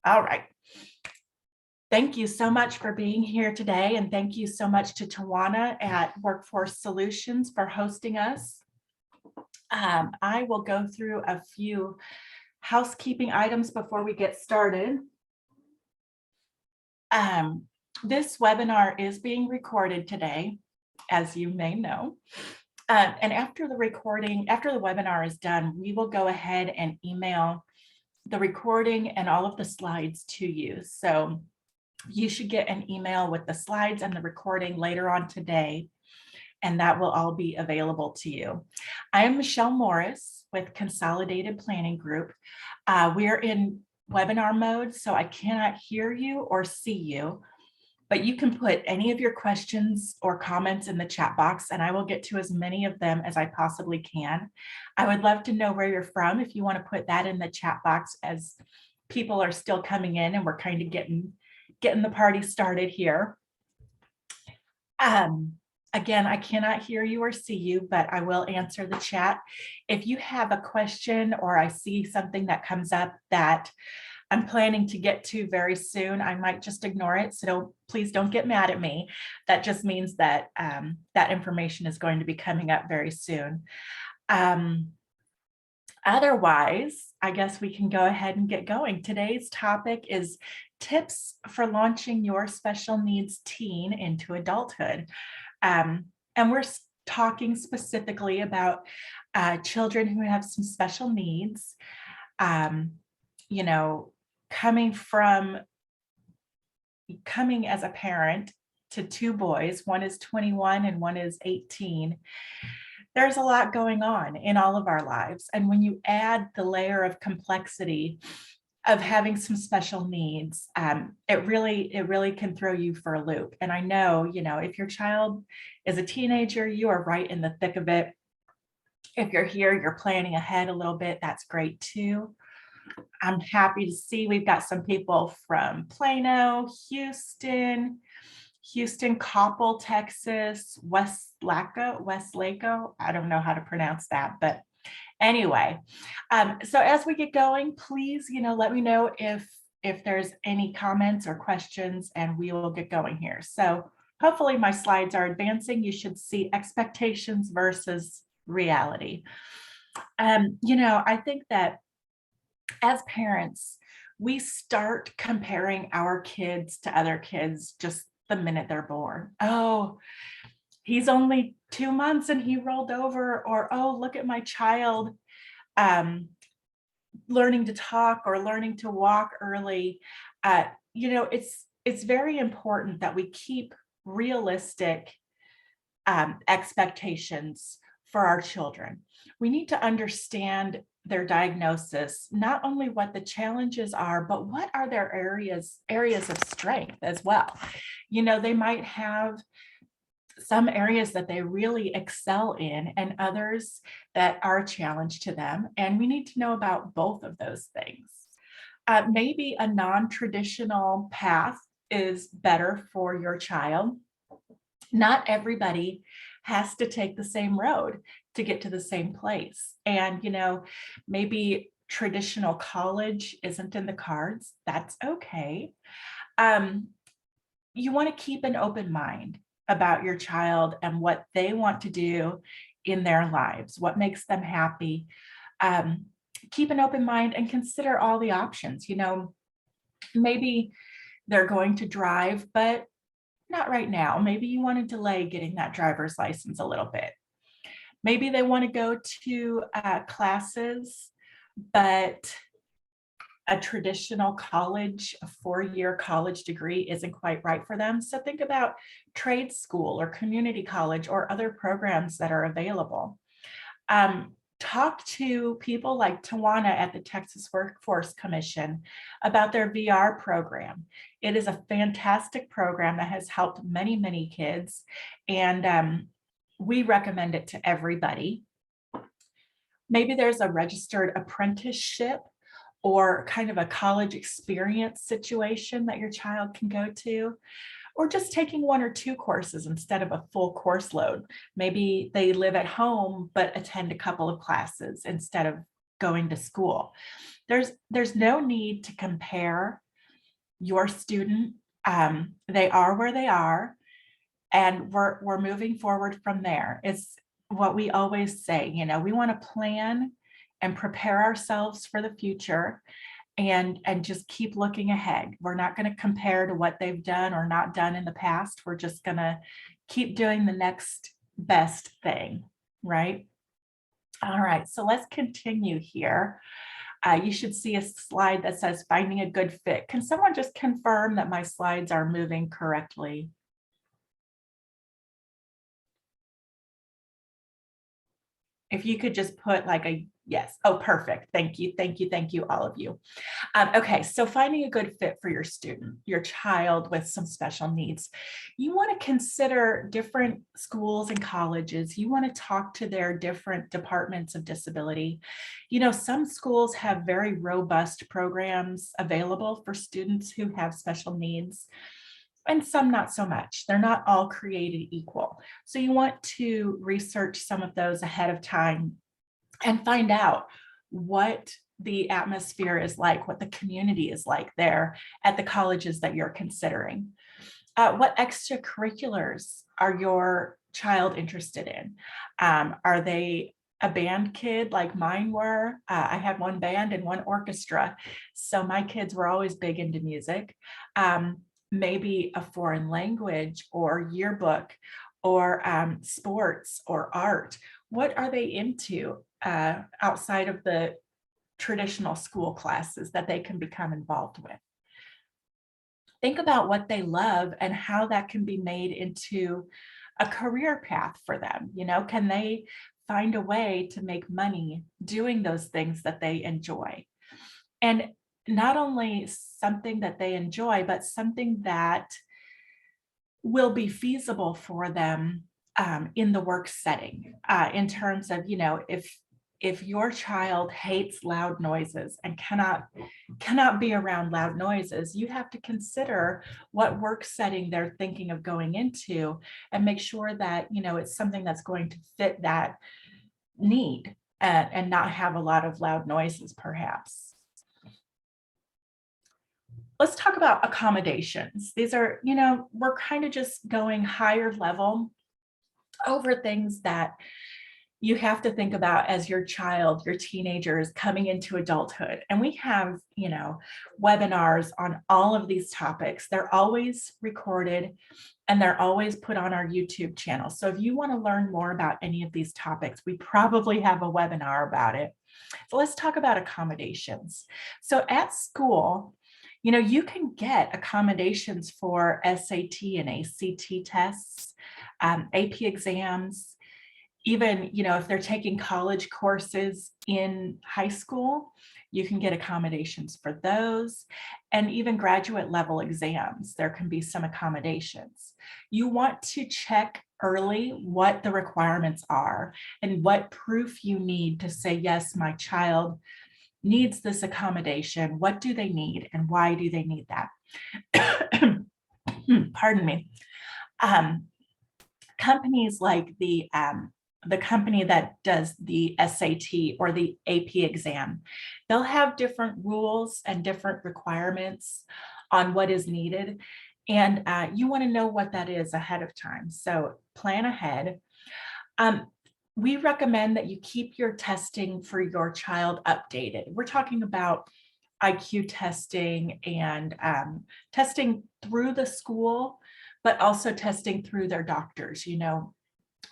All right. Thank you so much for being here today. And thank you so much to Tawana at Workforce Solutions for hosting us. I will go through a few housekeeping items before we get started. This webinar is being recorded today, as you may know. And after the webinar is done, we will go ahead and email the recording and all of the slides to you. So you should get an email with the slides and the recording later on today, and that will all be available to you. I am Michelle Morris with Consolidated Planning Group. We're in webinar mode, so I cannot hear you or see you, but you can put any of your questions or comments in the chat box, and I will get to as many of them as I possibly can. I would love to know where you're from if you want to put that in the chat box, as people are still coming in and we're kind of getting the party started here. Again, I cannot hear you or see you, but I will answer the chat. If you have a question or I see something that comes up that I'm planning to get to very soon, I might just ignore it. So please don't get mad at me. That just means that that information is going to be coming up very soon. Otherwise, I guess we can go ahead and get going. Today's topic is tips for launching your special needs teen into adulthood. And we're talking specifically about children who have some special needs. You know, coming as a parent to two boys, one is 21 and one is 18. There's a lot going on in all of our lives. And when you add the layer of complexity of having some special needs, it really can throw you for a loop. And I know, if your child is a teenager, you are right in the thick of it. If you're here, you're planning ahead a little bit, that's great too. I'm happy to see we've got some people from Plano, Houston, Coppell, Texas, Westlaco. I don't know how to pronounce that, but anyway. So as we get going, please, let me know if there's any comments or questions, and we will get going here. So hopefully my slides are advancing. You should see expectations versus reality. I think that as parents, we start comparing our kids to other kids just the minute they're born. Oh, he's only 2 months and he rolled over, or, oh, look at my child learning to talk or learning to walk early. It's very important that we keep realistic expectations for our children. We need to understand their diagnosis, not only what the challenges are, but what are their areas of strength as well. They might have some areas that they really excel in and others that are a challenge to them. And we need to know about both of those things. Maybe a non-traditional path is better for your child. Not everybody has to take the same road to get to the same place. And, maybe traditional college isn't in the cards. That's okay. You want to keep an open mind about your child and what they want to do in their lives, what makes them happy. Keep an open mind and consider all the options. Maybe they're going to drive, but not right now. Maybe you want to delay getting that driver's license a little bit. Maybe they want to go to classes, but a traditional college, a 4-year college degree isn't quite right for them. So think about trade school or community college or other programs that are available. Talk to people like Tawana at the Texas Workforce Commission about their VR program. It is a fantastic program that has helped many, many kids, and we recommend it to everybody. Maybe there's a registered apprenticeship or kind of a college experience situation that your child can go to, or just taking 1 or 2 courses instead of a full course load. Maybe they live at home, but attend a couple of classes instead of going to school. There's no need to compare your student. They are where they are, and we're moving forward from there. It's what we always say, we want to plan and prepare ourselves for the future, and just keep looking ahead. We're not going to compare to what they've done or not done in the past. We're just going to keep doing the next best thing, right? All right, so let's continue here. You should see a slide that says finding a good fit. Can someone just confirm that my slides are moving correctly? If you could just put like a yes. Oh, perfect. Thank you. Thank you. Thank you, all of you. Okay, so finding a good fit for your student, your child with some special needs. You want to consider different schools and colleges. You want to talk to their different departments of disability. Some schools have very robust programs available for students who have special needs, and some not so much. They're not all created equal. So you want to research some of those ahead of time and find out what the atmosphere is like, what the community is like there at the colleges that you're considering. What extracurriculars are your child interested in? Are they a band kid like mine were? I had one band and one orchestra, so my kids were always big into music. Maybe a foreign language or yearbook or sports or art. What are they into outside of the traditional school classes that they can become involved with? Think about what they love and how that can be made into a career path for them. Can they find a way to make money doing those things that they enjoy? And not only something that they enjoy, but something that will be feasible for them in the work setting, in terms of, if your child hates loud noises and cannot be around loud noises, you have to consider what work setting they're thinking of going into and make sure that, it's something that's going to fit that need and not have a lot of loud noises, perhaps. Let's talk about accommodations. These are, we're kind of just going higher level over things that you have to think about as your child, your teenager is coming into adulthood. And we have, webinars on all of these topics. They're always recorded and they're always put on our YouTube channel. So if you want to learn more about any of these topics, we probably have a webinar about it. So let's talk about accommodations. So at school, you can get accommodations for SAT and ACT tests, AP exams, even, if they're taking college courses in high school, you can get accommodations for those, and even graduate level exams, there can be some accommodations. You want to check early what the requirements are and what proof you need to say, yes, my child needs this accommodation. What do they need and why do they need that? Pardon me. Companies like the company that does the SAT or the AP exam, they'll have different rules and different requirements on what is needed. And you want to know what that is ahead of time. So plan ahead. We recommend that you keep your testing for your child updated. We're talking about IQ testing and testing through the school, but also testing through their doctors,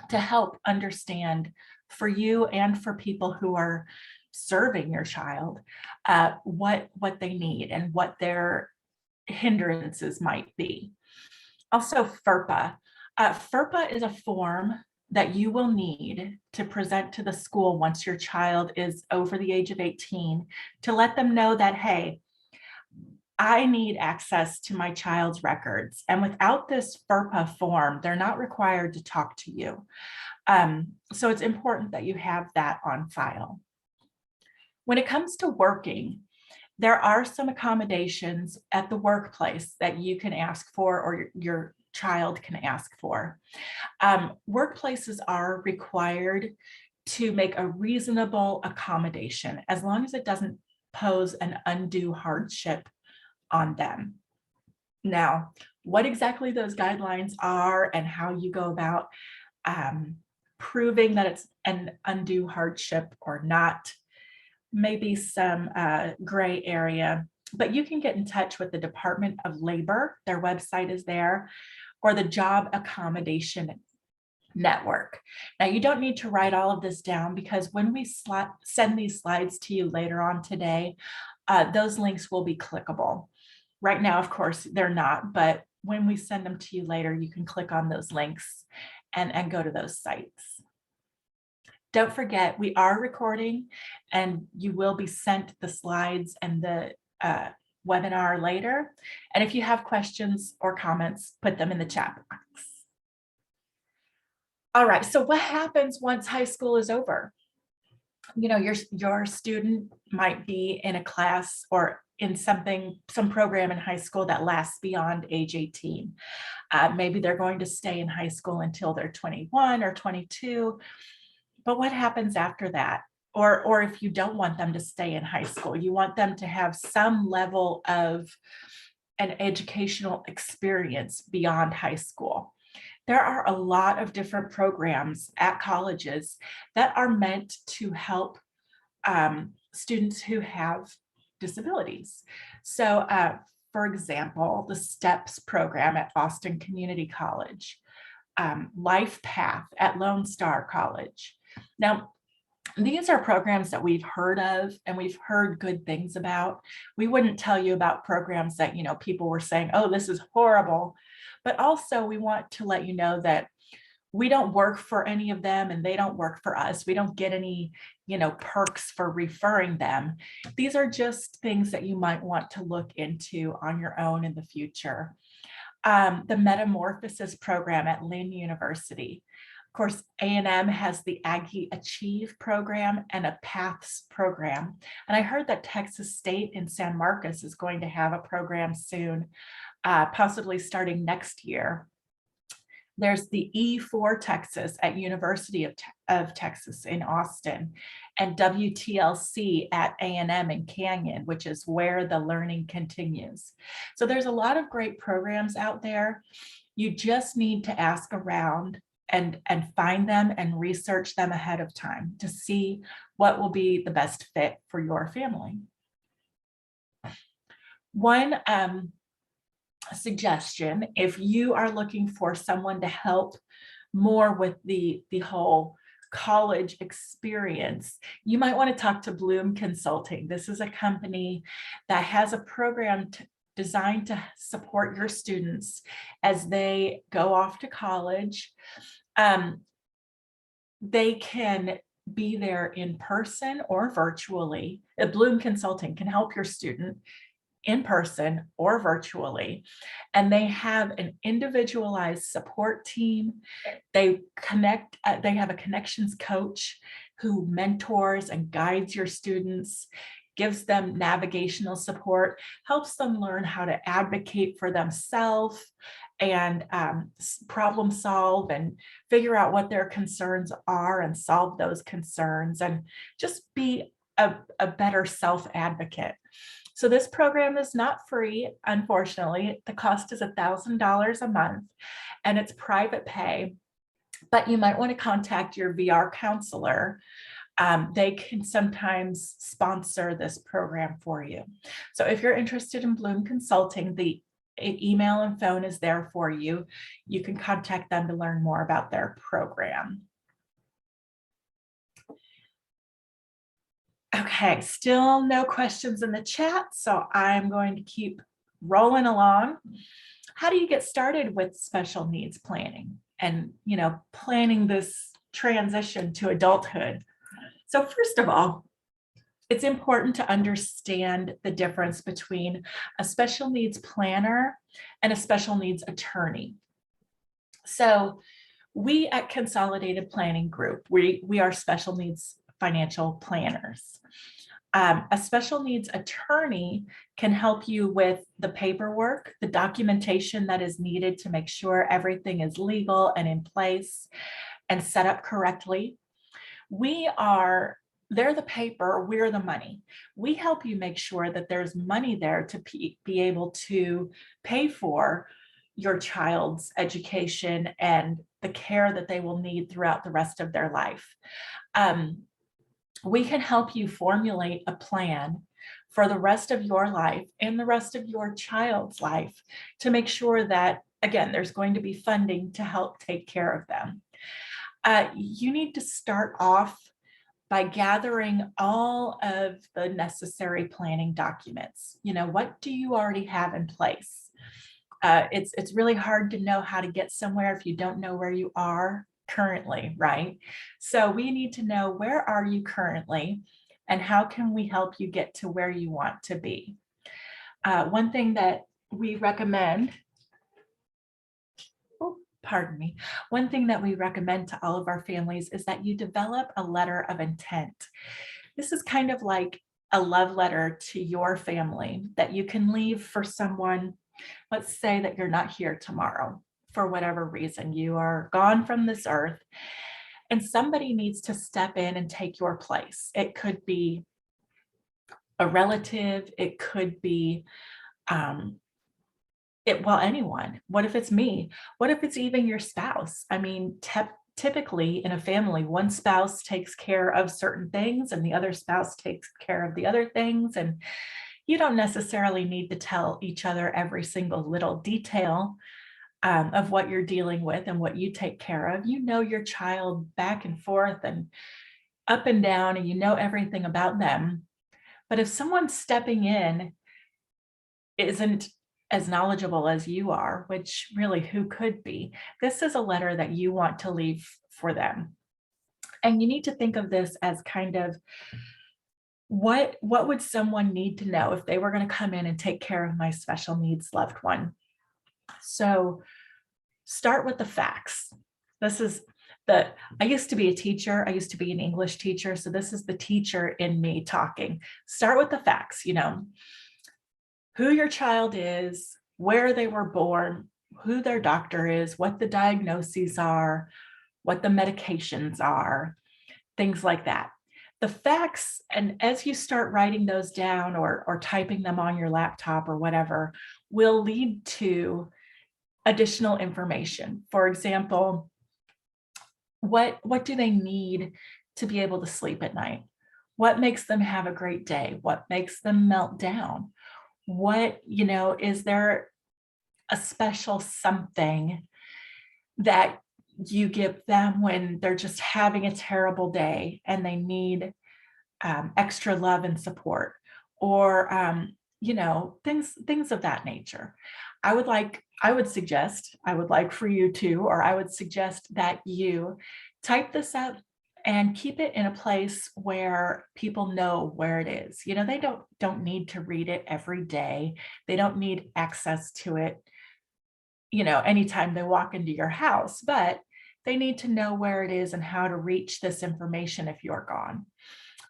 to help understand for you and for people who are serving your child, what they need and what their hindrances might be. Also, FERPA. FERPA is a form that you will need to present to the school once your child is over the age of 18 to let them know that, hey, I need access to my child's records. And without this FERPA form, they're not required to talk to you. So it's important that you have that on file. When it comes to working, there are some accommodations at the workplace that you can ask for or your child can ask for. Workplaces are required to make a reasonable accommodation as long as it doesn't pose an undue hardship on them. Now, what exactly those guidelines are and how you go about proving that it's an undue hardship or not, maybe some gray area, but you can get in touch with the Department of Labor. Their website is there, or the Job Accommodation Network. Now, you don't need to write all of this down, because when we send these slides to you later on today, those links will be clickable. Right now, of course, they're not, but when we send them to you later, you can click on those links and go to those sites. Don't forget, we are recording, and you will be sent the slides and the webinar later. And if you have questions or comments, put them in the chat box. All right, so what happens once high school is over? You know, your student might be in a class or in some program in high school that lasts beyond age 18. Maybe they're going to stay in high school until they're 21 or 22. But what happens after that? Or if you don't want them to stay in high school, you want them to have some level of an educational experience beyond high school. There are a lot of different programs at colleges that are meant to help students who have disabilities. So for example, the STEPS program at Boston Community College, Life Path at Lone Star College. Now, these are programs that we've heard of and we've heard good things about. We wouldn't tell you about programs that, you know, people were saying, oh, this is horrible. But also we want to let you know that we don't work for any of them and they don't work for us. We don't get any, you know, perks for referring them. These are just things that you might want to look into on your own in the future. The Metamorphosis Program at Lynn University. Of course, A&M has the Aggie Achieve program and a PATHS program. And I heard that Texas State in San Marcos is going to have a program soon, possibly starting next year. There's the E4 Texas at University of Texas in Austin, and WTLC at A&M in Canyon, which is where the learning continues. So there's a lot of great programs out there. You just need to ask around and find them and research them ahead of time to see what will be the best fit for your family. One suggestion, if you are looking for someone to help more with the whole college experience, you might want to talk to Bloom Consulting. This is a company that has a program designed to support your students as they go off to college. They can be there in person or virtually. Bloom Consulting can help your student in person or virtually, and they have an individualized support team. They have a connections coach who mentors and guides your students, gives them navigational support, helps them learn how to advocate for themselves and problem solve and figure out what their concerns are and solve those concerns and just be a better self-advocate. So this program is not free, unfortunately. The cost is $1,000 a month and it's private pay, but you might want to contact your VR counselor. They can sometimes sponsor this program for you. So if you're interested in Bloom Consulting, the email and phone is there for you. You can contact them to learn more about their program. Okay, still no questions in the chat, so I'm going to keep rolling along. How do you get started with special needs planning and, you know, planning this transition to adulthood? So first of all, it's important to understand the difference between a special needs planner and a special needs attorney. So we at Consolidated Planning Group, we are special needs financial planners. A special needs attorney can help you with the paperwork, the documentation that is needed to make sure everything is legal and in place and set up correctly. We are They're the paper, we're the money. We help you make sure that there's money there to be able to pay for your child's education and the care that they will need throughout the rest of their life. We can help you formulate a plan for the rest of your life and the rest of your child's life to make sure that, again, there's going to be funding to help take care of them. You need to start off by gathering all of the necessary planning documents. You know, what do you already have in place? It's really hard to know how to get somewhere if you don't know where you are currently, right? So we need to know, where are you currently and how can we help you get to where you want to be? One thing that we recommend, pardon me, one thing that we recommend to all of our families is that you develop a letter of intent. This is kind of like a love letter to your family that you can leave for someone. Let's say that you're not here tomorrow for whatever reason, you are gone from this earth, and somebody needs to step in and take your place. It could be a relative, it could be anyone. What if it's me? What if it's even your spouse? I mean, typically in a family, one spouse takes care of certain things and the other spouse takes care of the other things. And you don't necessarily need to tell each other every single little detail of what you're dealing with and what you take care of. You know your child back and forth and up and down, and you know everything about them. But if someone stepping in isn't as knowledgeable as you are, which really who could be, this is a letter that you want to leave for them. And you need to think of this as kind of, what would someone need to know if they were going to come in and take care of my special needs loved one? So start with the facts. This is I used to be a teacher. I used to be an English teacher. So this is the teacher in me talking. Start with the facts, you know, who your child is, where they were born, who their doctor is, what the diagnoses are, what the medications are, things like that. The facts, and as you start writing those down or typing them on your laptop or whatever, will lead to additional information. For example, what do they need to be able to sleep at night? What makes them have a great day? What makes them melt down? What, you know, is there a special something that you give them when they're just having a terrible day and they need extra love and support, or you know, things of that nature. I would like for you to, or I would suggest that you type this up and keep it in a place where people know where it is. You know, they don't need to read it every day. They don't need access to it, you know, anytime they walk into your house, but they need to know where it is and how to reach this information if you're gone.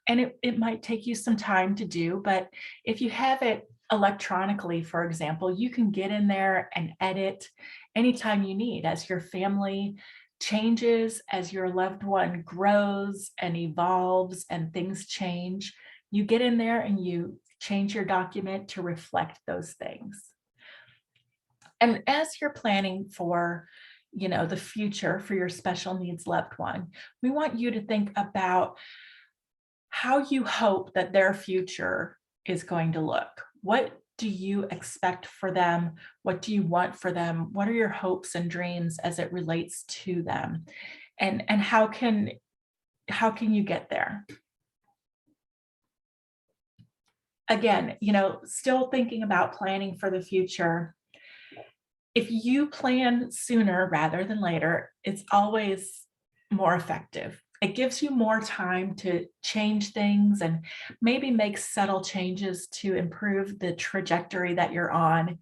And it might take you some time to do, but if you have it electronically, for example, you can get in there and edit anytime you need. As your family changes, as your loved one grows and evolves and things change, you get in there and you change your document to reflect those things. And as you're planning for, you know, the future for your special needs loved one, we want you to think about how you hope that their future is going to look. What do you expect for them? What do you want for them? What are your hopes and dreams as it relates to them? And how can you get there? Again, you know, still thinking about planning for the future. If you plan sooner rather than later, it's always more effective. It gives you more time to change things and maybe make subtle changes to improve the trajectory that you're on.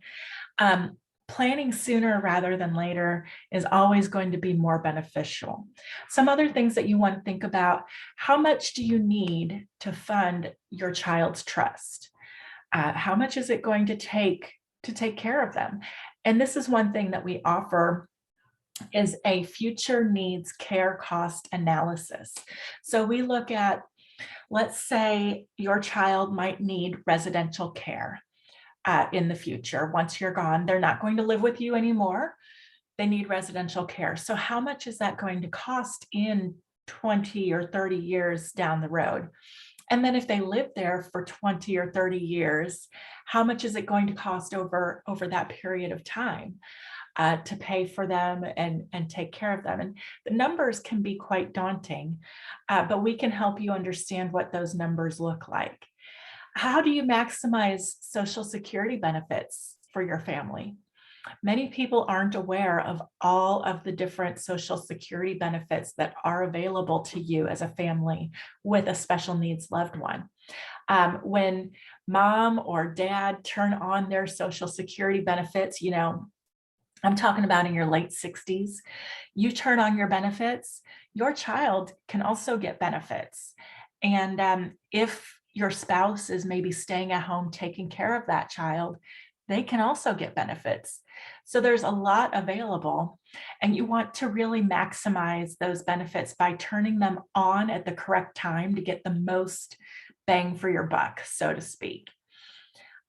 Planning sooner rather than later is always going to be more beneficial. Some other things that you want to think about: how much do you need to fund your child's trust? How much is it going to take care of them? And this is one thing that we offer, is a future needs care cost analysis. So we look at Let's say your child might need residential care in the future. Once you're gone, they're not going to live with you anymore. They need residential care. So how much is that going to cost in 20 or 30 years down the road? And then if they live there for 20 or 30 years, how much is it going to cost over that period of time to pay for them and take care of them? And the numbers can be quite daunting, but we can help you understand what those numbers look like. How do you maximize Social Security benefits for your family? Many people aren't aware of all of the different Social Security benefits that are available to you as a family with a special needs loved one. When mom or dad turn on their Social Security benefits, I'm talking about in your late 60s, you turn on your benefits, your child can also get benefits. And if your spouse is maybe staying at home taking care of that child, they can also get benefits. So there's a lot available, and you want to really maximize those benefits by turning them on at the correct time to get the most bang for your buck, so to speak.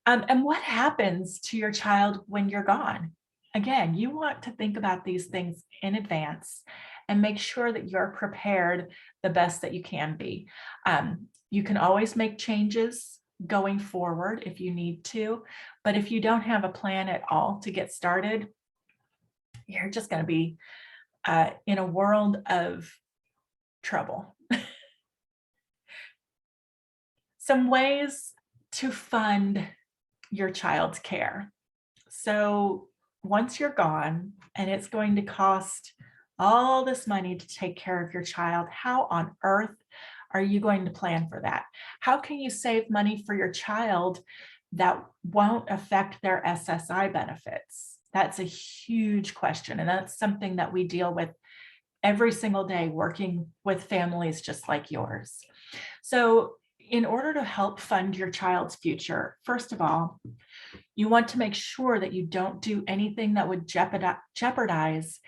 And what happens to your child when you're gone? Again, you want to think about these things in advance and make sure that you're prepared the best that you can be. You can always make changes going forward if you need to, but if you don't have a plan at all to get started, you're just going to be in a world of trouble. Some ways to fund your child's care. So once you're gone and it's going to cost all this money to take care of your child, how on earth are you going to plan for that? How can you save money for your child that won't affect their SSI benefits? That's a huge question. And that's something that we deal with every single day working with families just like yours. So in order to help fund your child's future, first of all, you want to make sure that you don't do anything that would jeopardize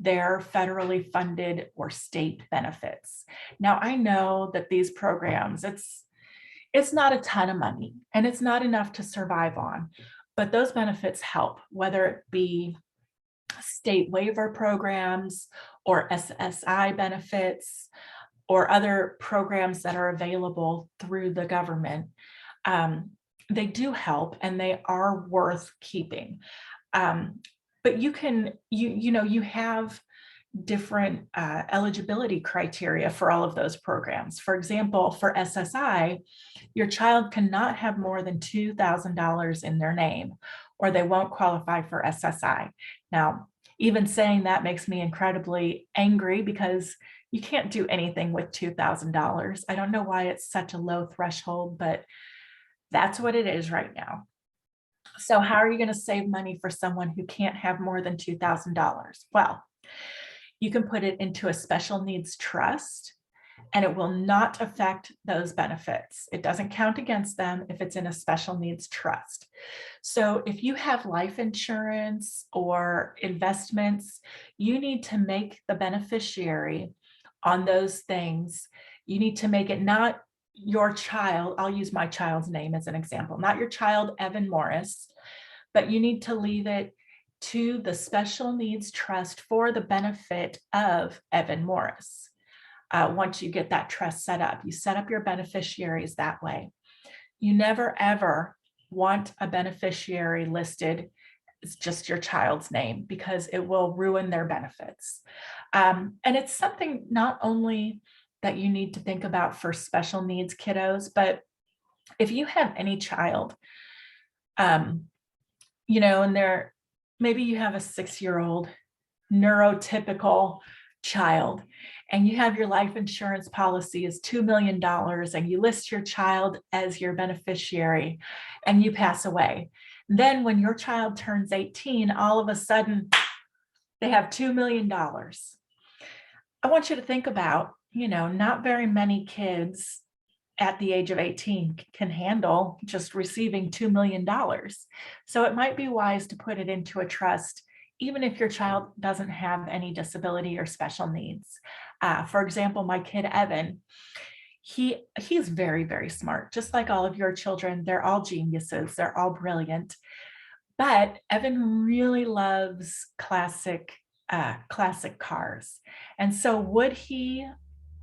their federally funded or state benefits. Now, I know that these programs, it's not a ton of money and it's not enough to survive on, but those benefits help, whether it be state waiver programs or SSI benefits or other programs that are available through the government. They do help and they are worth keeping. But you have different eligibility criteria for all of those programs. For example, for SSI, your child cannot have more than $2,000 in their name, or they won't qualify for SSI. Now, even saying that makes me incredibly angry because you can't do anything with $2,000. I don't know why it's such a low threshold, but that's what it is right now. So how are you going to save money for someone who can't have more than $2,000? Well, you can put it into a special needs trust and it will not affect those benefits. It doesn't count against them if it's in a special needs trust. So if you have life insurance or investments, you need to make the beneficiary on those things. You need to make it not your child. I'll use my child's name as an example, not your child, Evan Morris, but you need to leave it to the special needs trust for the benefit of Evan Morris. Once you get that trust set up, you set up your beneficiaries that way. You never ever want a beneficiary listed as just your child's name because it will ruin their benefits. And it's something not only that you need to think about for special needs kiddos, but if you have any child, and maybe you have a 6-year-old neurotypical child and you have your life insurance policy is $2 million and you list your child as your beneficiary and you pass away. Then when your child turns 18, all of a sudden they have $2 million. I want you to think about, not very many kids at the age of 18 can handle just receiving $2 million. So it might be wise to put it into a trust, even if your child doesn't have any disability or special needs. For example, my kid, Evan, He's very, very smart, just like all of your children. They're all geniuses. They're all brilliant. But Evan really loves classic cars. And so would he,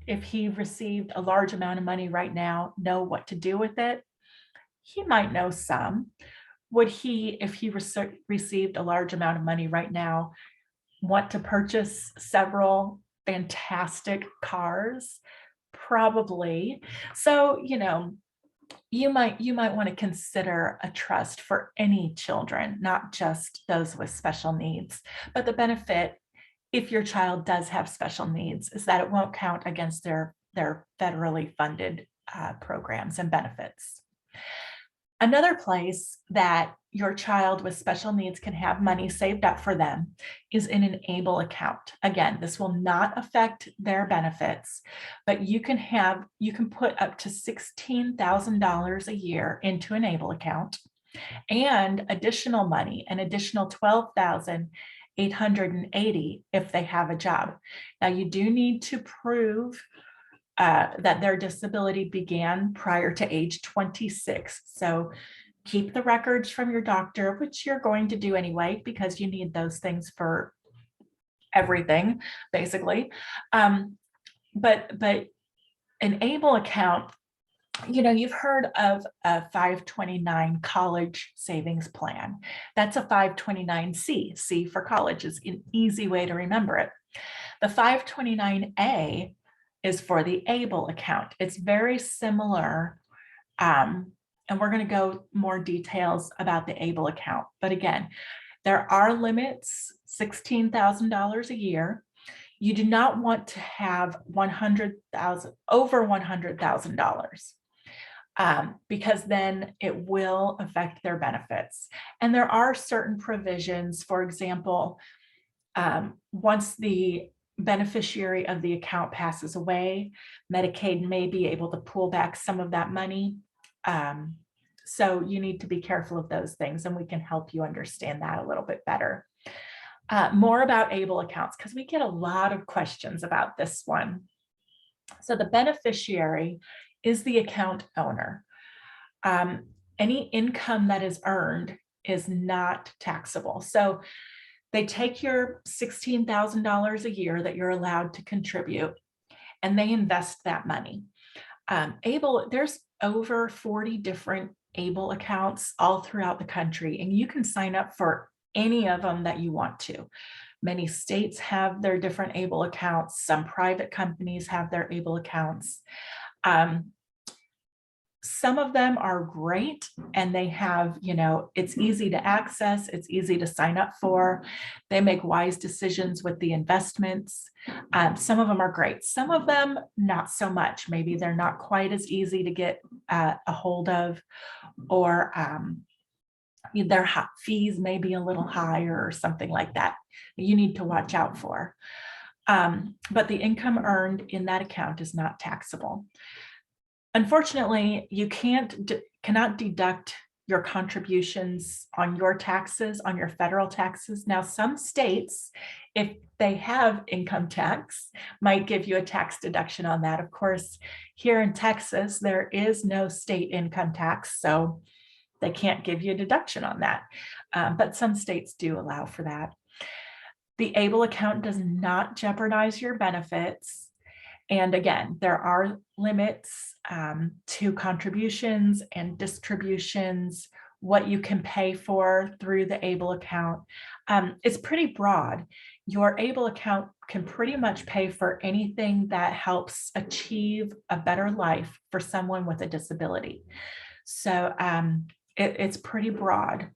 if he received a large amount of money right now, know what to do with it? He might know some. Would he, if he received a large amount of money right now, want to purchase several fantastic cars? Probably. So, you might want to consider a trust for any children, not just those with special needs. But the benefit, if your child does have special needs, is that it won't count against their federally funded programs and benefits. Another place that your child with special needs can have money saved up for them is in an ABLE account. Again, this will not affect their benefits, but you can put up to $16,000 a year into an ABLE account, and additional money, an additional $12,880 if they have a job. Now, you do need to prove that their disability began prior to age 26. So keep the records from your doctor, which you're going to do anyway, because you need those things for everything, basically. But an ABLE account, you've heard of a 529 college savings plan. That's a 529C. C for college is an easy way to remember it. The 529A is for the ABLE account. It's very similar. And we're going to go more details about the ABLE account. But again, there are limits, $16,000 a year. You do not want to have over $100,000. Because then it will affect their benefits. And there are certain provisions, for example, once the beneficiary of the account passes away, Medicaid may be able to pull back some of that money. So you need to be careful of those things, and we can help you understand that a little bit better. More about ABLE accounts, because we get a lot of questions about this one. So the beneficiary is the account owner. Any income that is earned is not taxable. So they take your $16,000 a year that you're allowed to contribute, and they invest that money. ABLE, there's over 40 different ABLE accounts all throughout the country, and you can sign up for any of them that you want to. Many states have their different ABLE accounts. Some private companies have their ABLE accounts. Some of them are great, and they have, it's easy to access, it's easy to sign up for. They make wise decisions with the investments. Some of them are great. Some of them, not so much. Maybe they're not quite as easy to get a hold of, or their fees may be a little higher or something like that. You need to watch out for. But the income earned in that account is not taxable. Unfortunately, you cannot deduct your contributions on your taxes, on your federal taxes. Now, some states, if they have income tax, might give you a tax deduction on that. Of course, here in Texas, there is no state income tax, so they can't give you a deduction on that. But some states do allow for that. The ABLE account does not jeopardize your benefits. And again, there are limits to contributions and distributions, what you can pay for through the ABLE account. It's pretty broad. Your ABLE account can pretty much pay for anything that helps achieve a better life for someone with a disability. So it's pretty broad.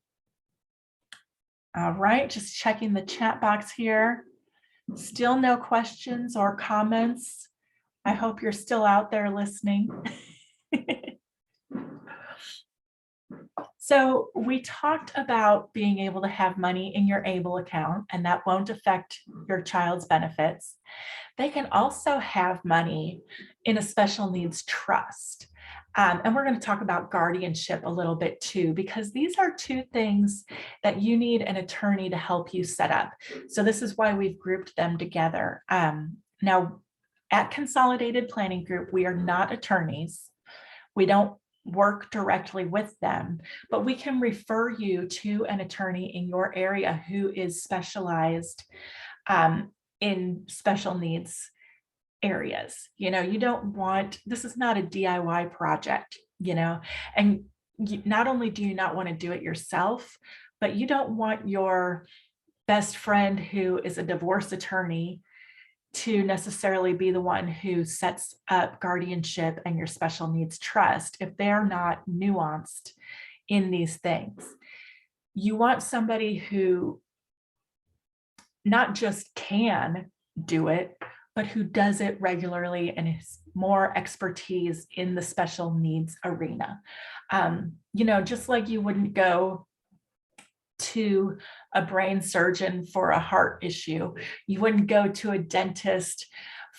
All right, just checking the chat box here. Still no questions or comments. I hope you're still out there listening. So we talked about being able to have money in your ABLE account, and that won't affect your child's benefits. They can also have money in a special needs trust. And we're going to talk about guardianship a little bit too, because these are two things that you need an attorney to help you set up. So this is why we've grouped them together. Now, At Consolidated Planning Group, we are not attorneys. We don't work directly with them, but we can refer you to an attorney in your area who is specialized in special needs areas. You know, you don't want, this is not a DIY project, you know, and not only do you not want to do it yourself, but you don't want your best friend who is a divorce attorney to necessarily be the one who sets up guardianship and your special needs trust if they're not nuanced in these things. You want somebody who not just can do it, but who does it regularly and has more expertise in the special needs arena. You know, just like you wouldn't go to a brain surgeon for a heart issue, you wouldn't go to a dentist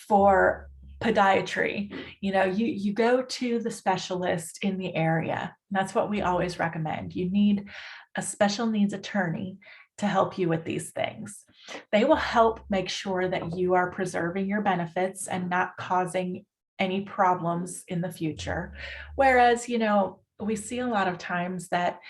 for podiatry. You know, you go to the specialist in the area. That's what we always recommend. You need a special needs attorney to help you with these things. They will help make sure that you are preserving your benefits and not causing any problems in the future. Whereas, you know, we see a lot of times that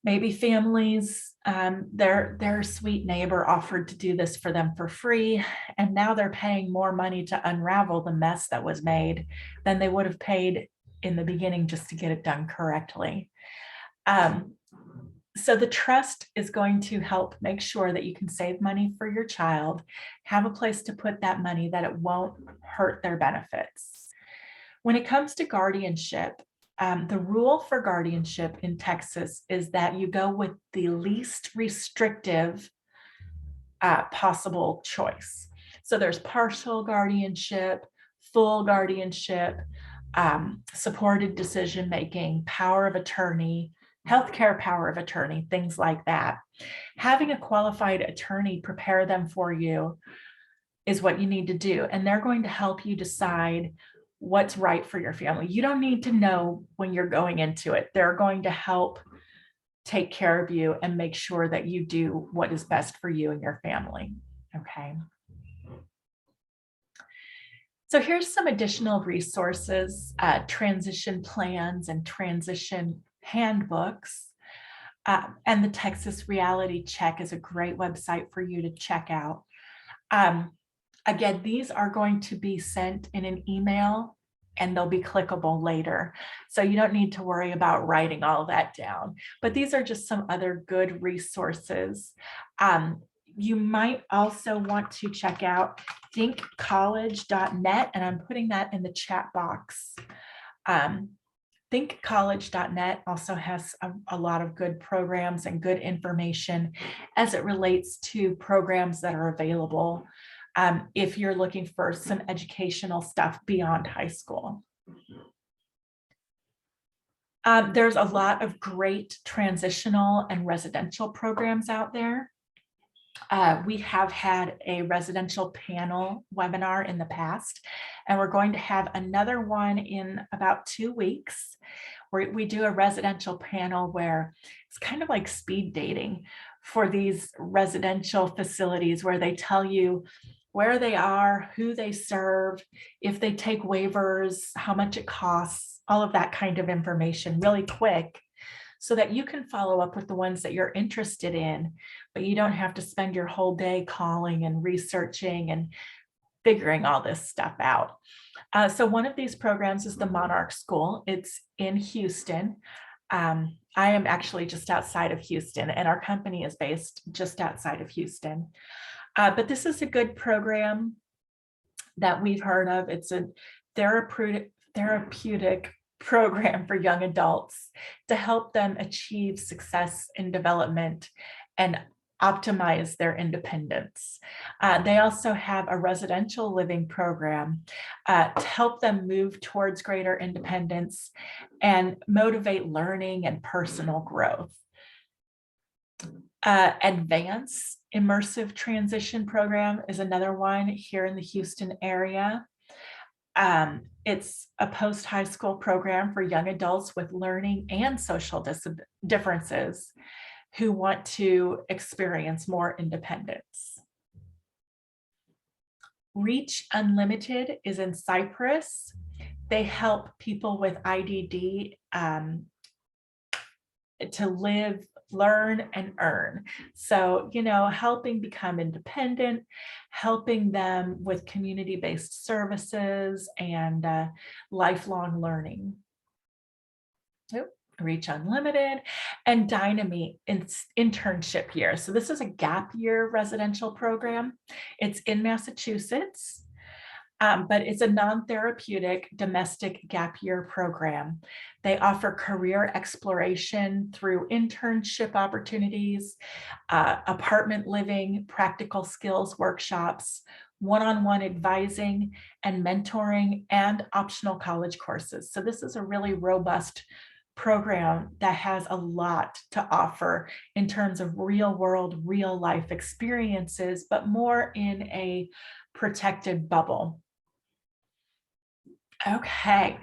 maybe families, their sweet neighbor offered to do this for them for free, and now they're paying more money to unravel the mess that was made than they would have paid in the beginning just to get it done correctly. So the trust is going to help make sure that you can save money for your child, have a place to put that money, that it won't hurt their benefits. When it comes to guardianship, the rule for guardianship in Texas is that you go with the least restrictive possible choice. So there's partial guardianship, full guardianship, supported decision-making, power of attorney, healthcare power of attorney, things like that. Having a qualified attorney prepare them for you is what you need to do. And they're going to help you decide what's right for your family. You don't need to know when you're going into it. They're going to help take care of you and make sure that you do what is best for you and your family. Okay. So here's some additional resources, transition plans and transition handbooks. And the Texas Reality Check is a great website for you to check out. Again, these are going to be sent in an email and they'll be clickable later. So you don't need to worry about writing all that down, but these are just some other good resources. You might also want to check out thinkcollege.net, and I'm putting that in the chat box. Thinkcollege.net also has a lot of good programs and good information as it relates to programs that are available if you're looking for some educational stuff beyond high school. There's a lot of great transitional and residential programs out there. We have had a residential panel webinar in the past, and we're going to have another one in about 2 weeks where we do a residential panel where it's kind of like speed dating for these residential facilities, where they tell you where they are, who they serve, if they take waivers, how much it costs, all of that kind of information really quick, so that you can follow up with the ones that you're interested in, but you don't have to spend your whole day calling and researching and figuring all this stuff out. So one of these programs is the Monarch School. It's in Houston. I am actually just outside of Houston, and our company is based just outside of Houston. But this is a good program that we've heard of. It's a therapeutic program for young adults to help them achieve success in development and optimize their independence. They also have a residential living program to help them move towards greater independence and motivate learning and personal growth. Advanced Immersive Transition Program is another one here in the Houston area. It's a post-high school program for young adults with learning and social differences who want to experience more independence. Reach Unlimited is in Cyprus. They help people with IDD to live, learn, and earn. So, helping become independent, helping them with community-based services and lifelong learning. Reach Unlimited, and Dynamite internship year. So this is a gap year residential program. It's in Massachusetts, but it's a non-therapeutic domestic gap year program. They offer career exploration through internship opportunities, apartment living, practical skills workshops, one-on-one advising and mentoring, and optional college courses. So this is a really robust program that has a lot to offer in terms of real world, real life experiences, but more in a protected bubble. Okay,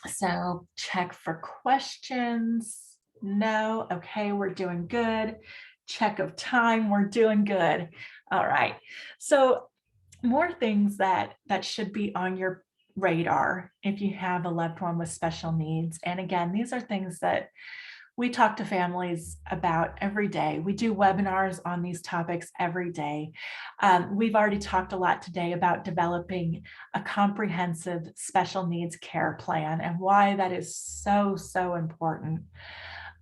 so check for questions. No, okay, we're doing good. Check of time, we're doing good. All right, so more things that should be on your radar if you have a loved one with special needs. And again, these are things that we talk to families about every day. We do webinars on these topics every day. We've already talked a lot today about developing a comprehensive special needs care plan and why that is so, so important.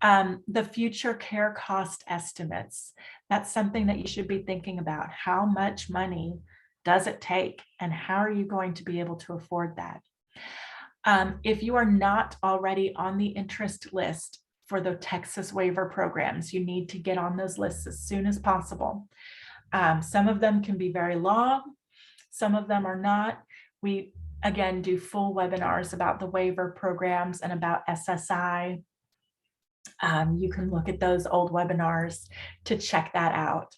The future care cost estimates, that's something that you should be thinking about. How much money does it take, and how are you going to be able to afford that? If you are not already on the interest list for the Texas waiver programs, you need to get on those lists as soon as possible. Some of them can be very long, some of them are not. We, again, do full webinars about the waiver programs and about SSI. You can look at those old webinars to check that out.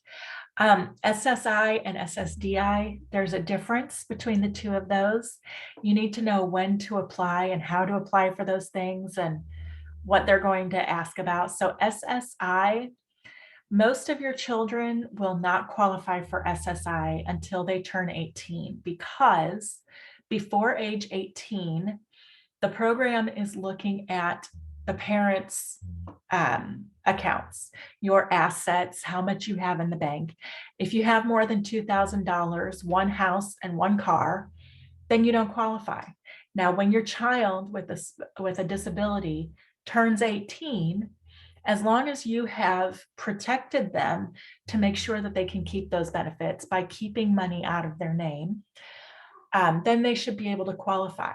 SSI and SSDI, there's a difference between the two of those. You need to know when to apply and how to apply for those things and what they're going to ask about. So SSI, most of your children will not qualify for SSI until they turn 18, because before age 18, the program is looking at the parents' accounts, your assets, how much you have in the bank. If you have more than $2,000, one house and one car, then you don't qualify. Now, when your child with a disability turns 18, as long as you have protected them to make sure that they can keep those benefits by keeping money out of their name, then they should be able to qualify.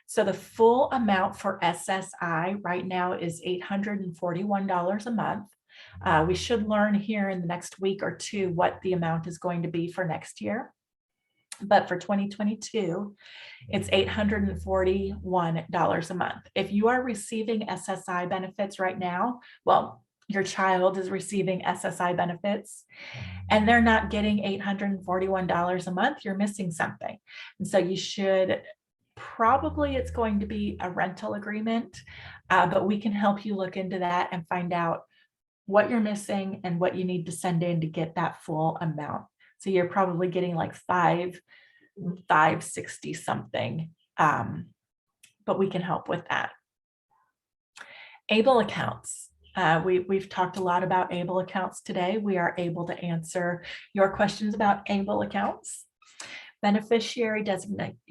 So the full amount for SSI right now is $841 a month. We should learn here in the next week or two what the amount is going to be for next year. But for 2022, it's $841 a month. If you are receiving SSI benefits right now, well, your child is receiving SSI benefits and they're not getting $841 a month, you're missing something. And so you should, probably it's going to be a rental agreement, but we can help you look into that and find out what you're missing and what you need to send in to get that full amount. So you're probably getting like $560 something, but we can help with that. ABLE accounts. We've talked a lot about ABLE accounts today. We are able to answer your questions about ABLE accounts. Beneficiary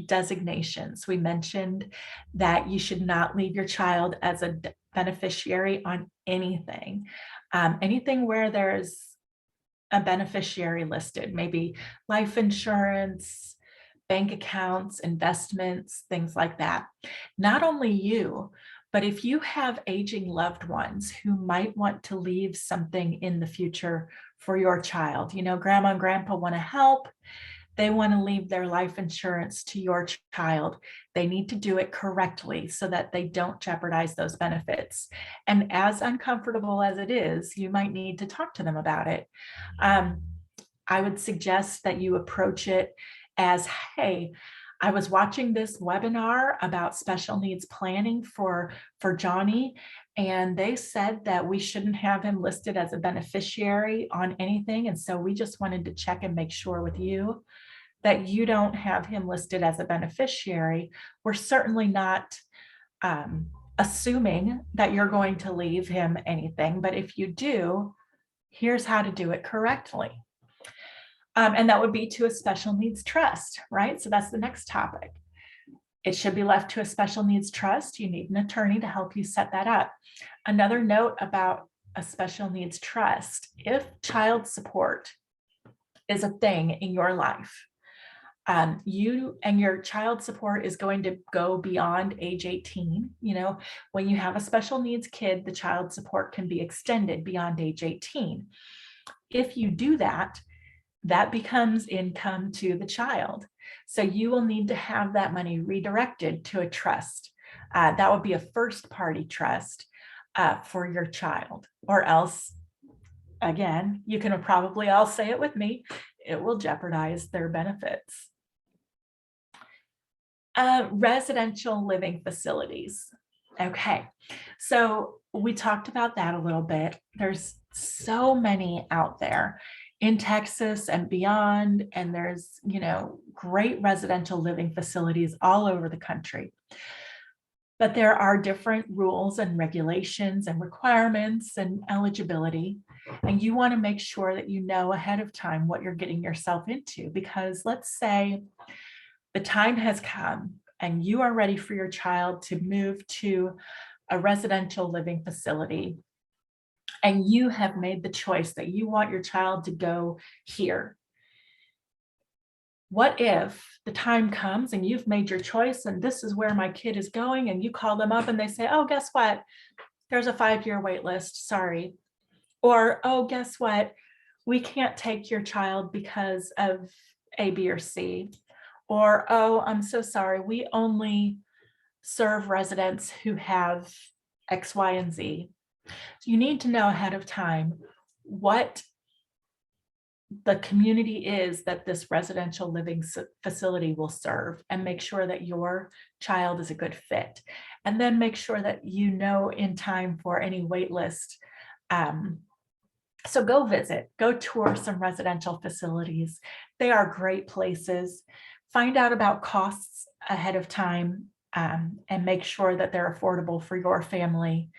designations. We mentioned that you should not leave your child as a beneficiary on anything. Anything where there's a beneficiary listed, maybe life insurance, bank accounts, investments, things like that. Not only you, but if you have aging loved ones who might want to leave something in the future for your child, grandma and grandpa want to help, they want to leave their life insurance to your child, they need to do it correctly so that they don't jeopardize those benefits. And as uncomfortable as it is, you might need to talk to them about it. I would suggest that you approach it as, hey, I was watching this webinar about special needs planning for Johnny, and they said that we shouldn't have him listed as a beneficiary on anything. And so we just wanted to check and make sure with you that you don't have him listed as a beneficiary, we're certainly not assuming that you're going to leave him anything. But if you do, here's how to do it correctly. And that would be to a special needs trust, right? So that's the next topic. It should be left to a special needs trust. You need an attorney to help you set that up. Another note about a special needs trust: if child support is a thing in your life, you and your child support is going to go beyond age 18. When you have a special needs kid, the child support can be extended beyond age 18. If you do that, that becomes income to the child. So you will need to have that money redirected to a trust. That would be a first party trust for your child, or else, again, you can probably all say it with me, it will jeopardize their benefits. Residential living facilities. Okay, so we talked about that a little bit. There's so many out there in Texas and beyond, and there's, great residential living facilities all over the country. But there are different rules and regulations and requirements and eligibility, and you want to make sure that you know ahead of time what you're getting yourself into, because let's say the time has come and you are ready for your child to move to a residential living facility, and you have made the choice that you want your child to go here. What if the time comes and you've made your choice and this is where my kid is going, and you call them up and they say, oh, guess what? There's a 5-year wait list, sorry. Or, oh, guess what? We can't take your child because of A, B, or C. Or, oh, I'm so sorry, we only serve residents who have X, Y, and Z. So you need to know ahead of time what the community is that this residential living facility will serve, and make sure that your child is a good fit. And then make sure that you know in time for any wait list. So go visit, go tour some residential facilities. They are great places. Find out about costs ahead of time, and make sure that they're affordable for your family.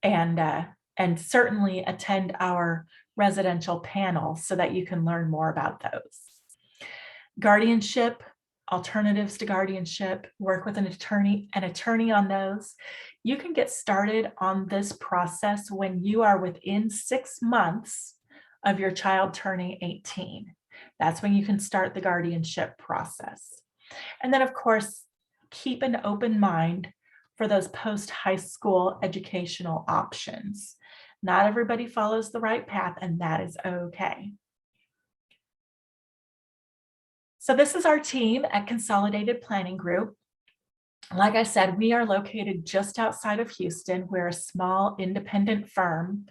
And certainly attend our residential panel so that you can learn more about those. Guardianship, alternatives to guardianship, work with an attorney on those. You can get started on this process when you are within 6 months of your child turning 18. That's when you can start the guardianship process. And then, of course, keep an open mind for those post-high school educational options. Not everybody follows the right path, and that is okay. So this is our team at Consolidated Planning Group. Like I said, we are located just outside of Houston. We're a small independent firm.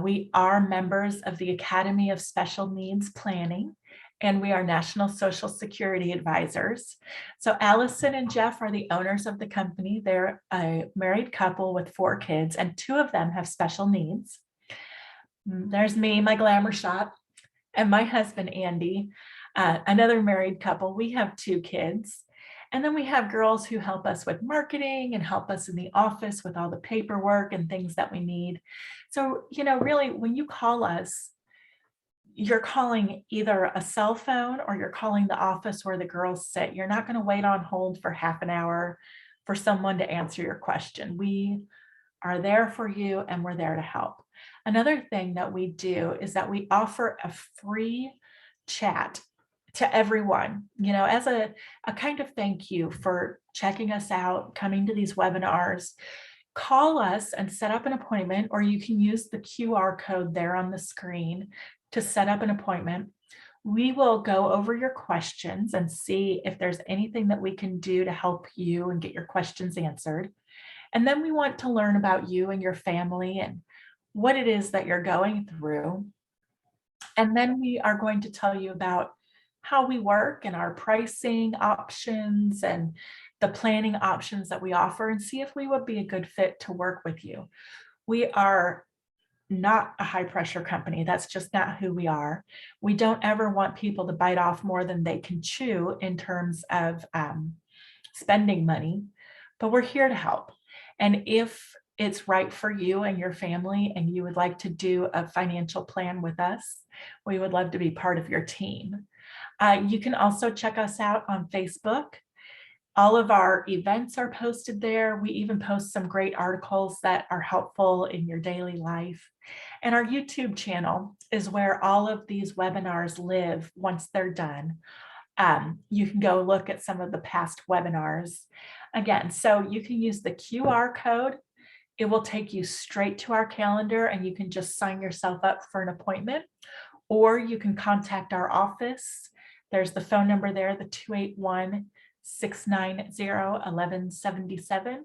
We are members of the Academy of Special Needs Planning, and we are National Social Security advisors. So Allison and Jeff are the owners of the company. They're a married couple with 4 kids, and 2 of them have special needs. There's me, my glamour shot, and my husband, Andy, another married couple. We have 2 kids. And then we have girls who help us with marketing and help us in the office with all the paperwork and things that we need. So, really, when you call us, you're calling either a cell phone or you're calling the office where the girls sit. You're not going to wait on hold for half an hour for someone to answer your question. We are there for you, and we're there to help. Another thing that we do is that we offer a free chat to everyone, as a kind of thank you for checking us out, coming to these webinars. Call us and set up an appointment, or you can use the QR code there on the screen to set up an appointment. We will go over your questions and see if there's anything that we can do to help you and get your questions answered. And then we want to learn about you and your family and what it is that you're going through. And then we are going to tell you about how we work and our pricing options and the planning options that we offer, and see if we would be a good fit to work with you. We are not a high pressure company. That's just not who we are. We don't ever want people to bite off more than they can chew in terms of spending money, but we're here to help. And if it's right for you and your family and you would like to do a financial plan with us, we would love to be part of your team. You can also check us out on Facebook. All of our events are posted there. We even post some great articles that are helpful in your daily life. And our YouTube channel is where all of these webinars live once they're done. You can go look at some of the past webinars. Again, so you can use the QR code. It will take you straight to our calendar and you can just sign yourself up for an appointment, or you can contact our office. There's the phone number there, the 281-690-1177,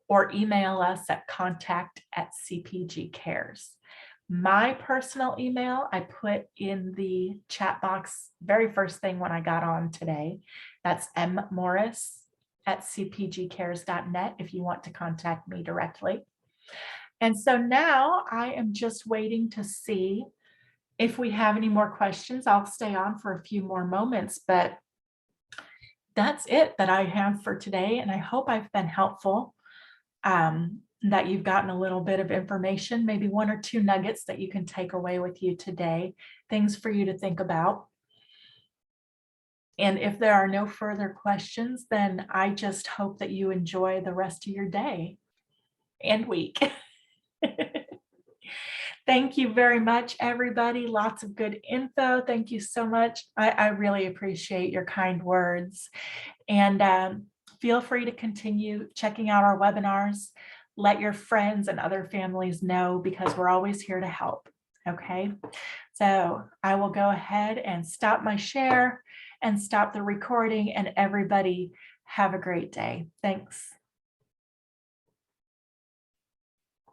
or email us at contact@cpgcares. My personal email, I put in the chat box very first thing when I got on today. That's mmorris@cpgcares.net if you want to contact me directly. And so now I am just waiting to see if we have any more questions. I'll stay on for a few more moments, but that's it that I have for today. And I hope I've been helpful, that you've gotten a little bit of information, maybe one or two nuggets that you can take away with you today, things for you to think about. And if there are no further questions, then I just hope that you enjoy the rest of your day and week. Thank you very much, everybody. Lots of good info. Thank you so much. I really appreciate your kind words. And feel free to continue checking out our webinars. Let your friends and other families know, because we're always here to help. Okay, so I will go ahead and stop my share and stop the recording, and everybody have a great day. Thanks.